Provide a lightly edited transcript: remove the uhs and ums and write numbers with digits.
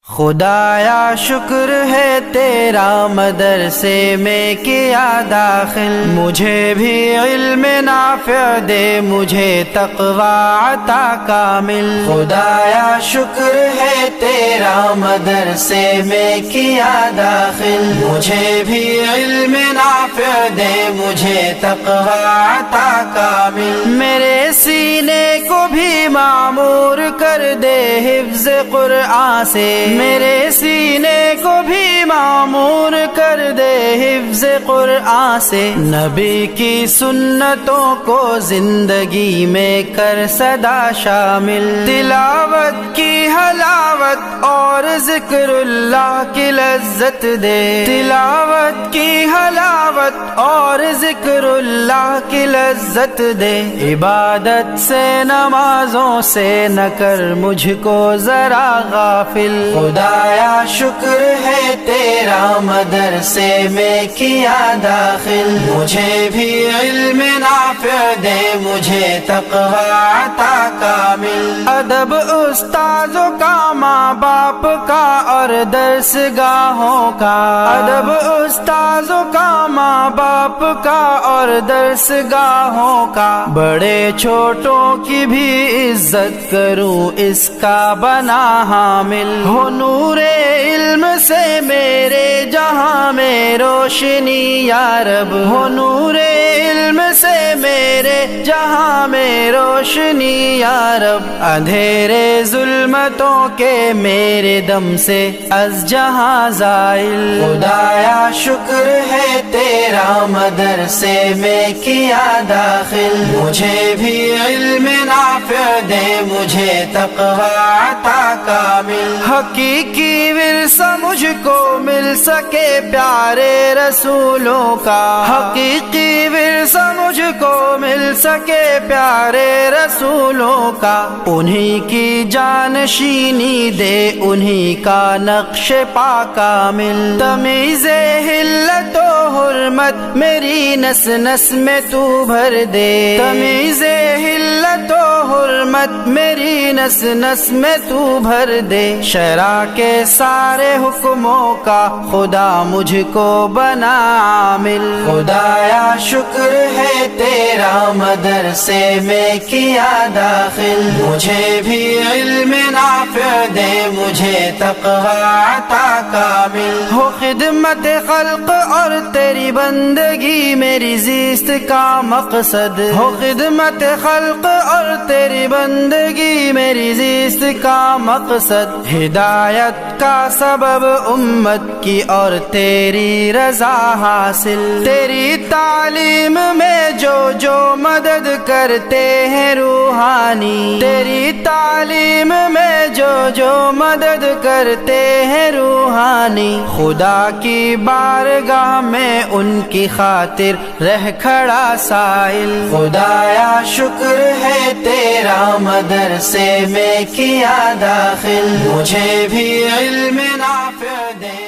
خدایا شکر ہے تیرا مدرسے میں کیا داخل، مجھے بھی علم نافع دے مجھے تقوی عطا کامل۔ خدایا شکر ہے تیرا مدرسے میں کیا داخل، مجھے بھی علم نافع دے مجھے تقوی عطا کامل۔ میرے سینے کو بھی معمور کر دے حفظ قرآن سے، میرے سینے کو بھی معمور کر دے حفظ قرآن سے۔ نبی کی سنتوں کو زندگی میں کر صدا شامل، تلاوت کی حلاوت اور ذکر اللہ کی لذت دے، تلاوت کی حلاوت اور ذکر اللہ کی لذت دے۔ عبادت سے نمازوں سے نہ کر مجھ کو ذرا غافل، خدایا شکر ہے تیرا مدرسے میں کیا داخل، مجھے بھی علم نافع دے مجھے تقوی عطا کامل۔ ادب استاذوں کا، ماں باپ کا اور درس گاہوں کا، ادب استاذوں کا، ماں باپ کا اور درس گاہوں کا، بڑے چھوٹوں کی بھی عزت کروں اس کا بنا حامل۔ ہو نور علم سے میرے جہاں میں روشنی یا رب، ہو نور علم سے میرے جہاں میں روشنی یا رب، اندھیرے ظلمتوں کے میرے دم سے از جہاں زائل۔ خدایا شکر ہے تیرا مدرسے میں کیا داخل، مجھے بھی علم نافع دے مجھے تقوی عطا کامل۔ حقیقی ورثہ مجھ کو مل سکے پیارے رسولوں کا، حقیقی ورثہ مجھ کو مل سکے پیارے رسولوں کا، انہی کی جانشینی دے انہی کا نقش پا کامل۔ تمیز حلت و حرمت میری نس نس میں تو بھر دے، تمیز حلت و حرمت میری نس نس میں تو بھر دے، شرع کے سارے حکموں کا خدا مجھ کو بنا عامل۔ خدایا شکر ہے تیرا مدرسے میں کیا داخل، مجھے بھی علم نافع دے مجھے تقوی عطا کامل۔ ہو خدمت خلق اور تیری بندگی میری زیست کا مقصد، ہو خدمت خلق اور تیری بندگی میری زیست کا مقصد، ہدایت کا سبب امت کی اور تیری رضا حاصل۔ تیری تعلیم میں جو جو مدد کرتے ہیں روحانی، تیری تعلیم میں جو جو مدد کرتے ہیں روحانی، خدا کی بارگاہ میں ان کی خاطر رہ کھڑا سائل۔ خدایا شکر ہے تیرا مدرسے میں کیا داخل، مجھے بھی علم نافع دے۔